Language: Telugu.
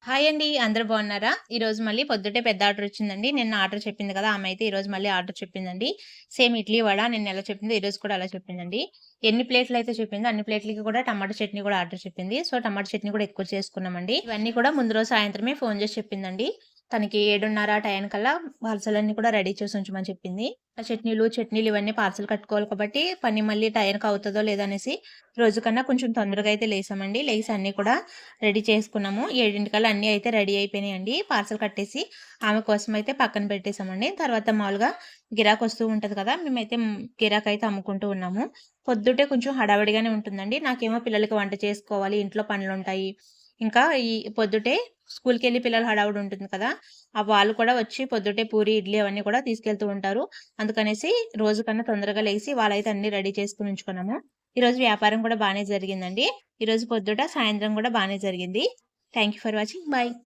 హాయ్ అండి. అందరూ బాగున్నారా? ఈరోజు మళ్ళీ పొద్దుటే పెద్ద ఆర్డర్ వచ్చిందండి. నిన్న ఆర్డర్ చెప్పింది కదా! ఆమె అయితే ఈరోజు మళ్ళీ ఆర్డర్ చెప్పిందండి. సేమ్ ఇడ్లీ, వడ నిన్న ఎలా చెప్పిందో ఈరోజు కూడా అలా చెప్పిందండి. ఎన్ని ప్లేట్‌లయితే చెప్పిందో అన్ని ప్లేట్‌లకి కూడా టమాటా చట్నీ కూడా ఆర్డర్ చెప్పింది. సో, టమాటా చట్నీ కూడా ఎక్కువ చేసుకున్నామండి. ఇవన్నీ కూడా ముందు రోజు సాయంత్రమే ఫోను చేసి చెప్పిందండి. తనకి 7:30 ఆ టయానికల్లా పార్సెలన్నీ కూడా రెడీ చేసి ఉంచమని చెప్పింది. ఆ చట్నీలు ఇవన్నీ పార్సెల్ కట్టుకోవాలి కాబట్టి పని మళ్ళీ టయానికి అవుతదో లేదో అనేసి రోజు కన్నా కొంచెం తొందరగా అయితే లేసామండి. లేసి అన్నీ కూడా రెడీ చేసుకున్నాము. 7:00కల్లా అన్నీ అయితే రెడీ అయిపోయినాయండి. పార్సెల్ కట్టేసి ఆమె కోసం అయితే పక్కన పెట్టేసామండి. తర్వాత మామూలుగా గిరాకొస్తూ ఉంటది కదా! మేమైతే గిరాకైతే అమ్ముకుంటూ ఉన్నాము. పొద్దుటే కొంచెం హడావిడిగానే ఉంటుందండి. నాకేమో పిల్లలకి వంట చేసుకోవాలి, ఇంట్లో పనులుంటాయి. ఇంకా ఈ పొద్దుటే స్కూల్‌కెళ్ళి పిల్లల హడావుడి ఉంటుంది కదా! వాళ్ళు కూడా వచ్చి పొద్దుటే పూరి, ఇడ్లీ అవన్నీ కూడా తీసుకెళ్తూ ఉంటారు. అందుకనేసి రోజు కన్నా తొందరగా లెగిసి వాళ్ళైతే అన్నీ రెడీ చేసుకొని ఉంచుకున్నాము. ఈరోజు వ్యాపారం కూడా బానే జరిగిందండి. ఈరోజు పొద్దుట, సాయంత్రం గూడా బానే జరిగింది. Thank you for watching. By.